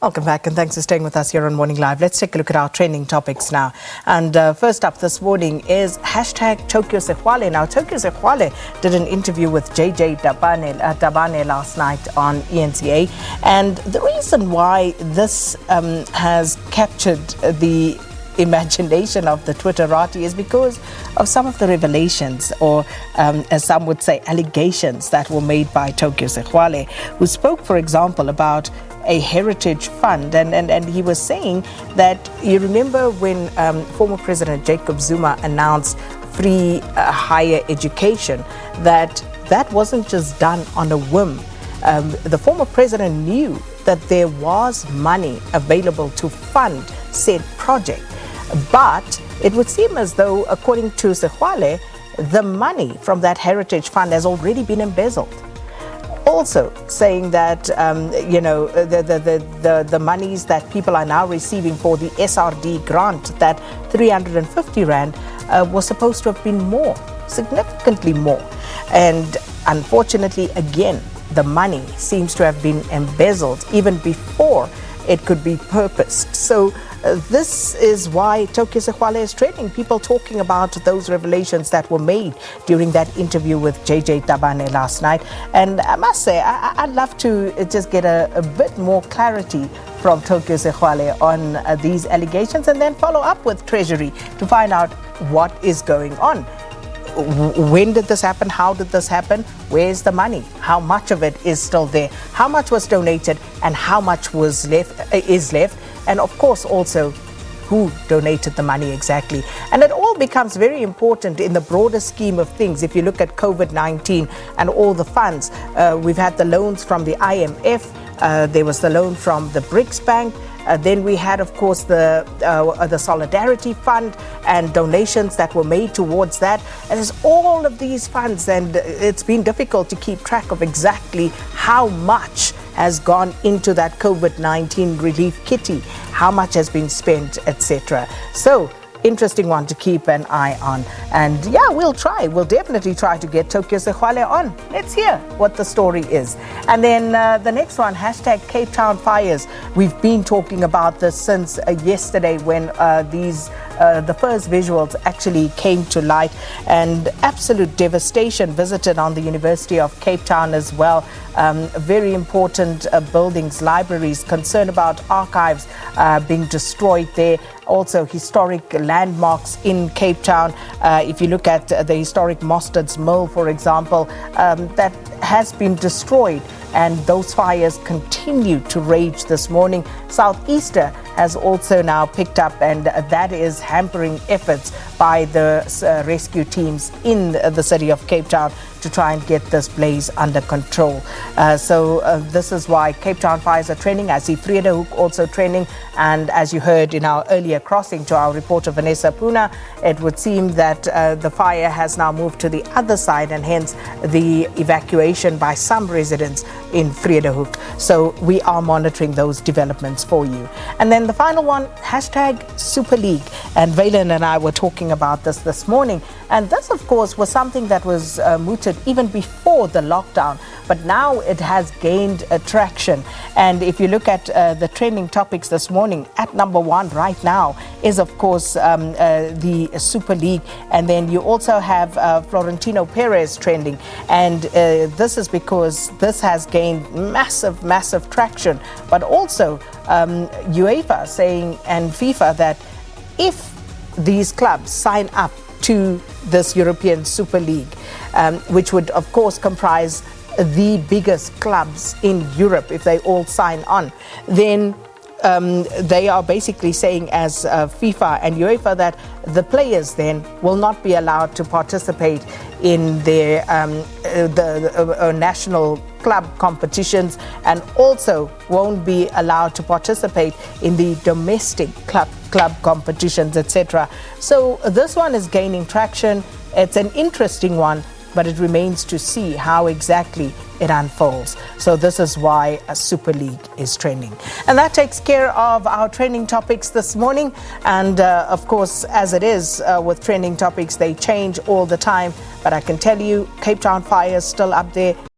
Welcome back and thanks for staying with us here on Morning Live. Let's take a look at our trending topics now. And first up this morning is hashtag Tokyo Sexwale. Now, Tokyo Sexwale did an interview with JJ Tabane last night on ENCA. And the reason why this has captured the imagination of the Twitterati is because of some of the revelations, or as some would say, allegations that were made by Tokyo Sexwale, who spoke, for example, about a heritage fund, and he was saying that, you remember when former President Jacob Zuma announced free higher education, that wasn't just done on a whim. The former president knew that there was money available to fund said project, but it would seem as though, according to Sexwale, the money from that heritage fund has already been embezzled. Also saying that the monies that people are now receiving for the SRD grant, that 350 rand was supposed to have been more, significantly more. And unfortunately, again, the money seems to have been embezzled even before it could be purposed. So this is why Tokyo Sexwale is trending. People talking about those revelations that were made during that interview with JJ Tabane last night. And I must say, I'd love to just get a bit more clarity from Tokyo Sexwale on these allegations, and then follow up with Treasury to find out what is going on. When did this happen? How did this happen? Where's the money? How much of it is still there? How much was donated and how much is left? And of course, also, who donated the money exactly? And it all becomes very important in the broader scheme of things. If you look at COVID-19 and all the funds, we've had the loans from the IMF, there was the loan from the BRICS Bank, then we had, of course, the Solidarity Fund and donations that were made towards that. And there's all of these funds, and it's been difficult to keep track of exactly how much has gone into that COVID-19 relief kitty, how much has been spent, etc. So, interesting one to keep an eye on. And yeah, we'll definitely try to get Tokyo Sexwale on. Let's hear what the story is. And then the next one, hashtag Cape Town fires. We've been talking about this since yesterday, when the first visuals actually came to light, and absolute devastation visited on the University of Cape Town as well. Very important buildings, libraries, concern about archives being destroyed there. Also historic landmarks in Cape Town. If you look at the historic Mostard's Mill, for example, that has been destroyed, and those fires continue to rage this morning. Southeaster has also now picked up, and that is hampering efforts by the rescue teams in the city of Cape Town to try and get this blaze under control. So this is why Cape Town fires are trending. I see Vredehuk also trending, and as you heard in our earlier crossing to our reporter Vanessa Puna, it would seem that the fire has now moved to the other side, and hence the evacuation by some residents in Vredehuk. So we are monitoring those developments for you. And then the final one, hashtag Super League. And Valen and I were talking about this morning. And this, of course, was something that was mooted even before the lockdown, but now it has gained traction. And if you look at the trending topics this morning, at number one right now is, of course, the Super League. And then you also have Florentino Perez trending. And this is because this has gained massive traction. But also UEFA saying, and FIFA, that if these clubs sign up to this European Super League, which would of course comprise the biggest clubs in Europe, if they all sign on, then they are basically saying, as FIFA and UEFA, that the players then will not be allowed to participate in their national club competitions, and also won't be allowed to participate in the domestic club competitions, etc. So this one is gaining traction. It's an interesting one, but it remains to see how exactly it unfolds. So this is why a Super League is trending. And that takes care of our trending topics this morning. And of course, as it is with trending topics, they change all the time. But I can tell you, Cape Town fire is still up there.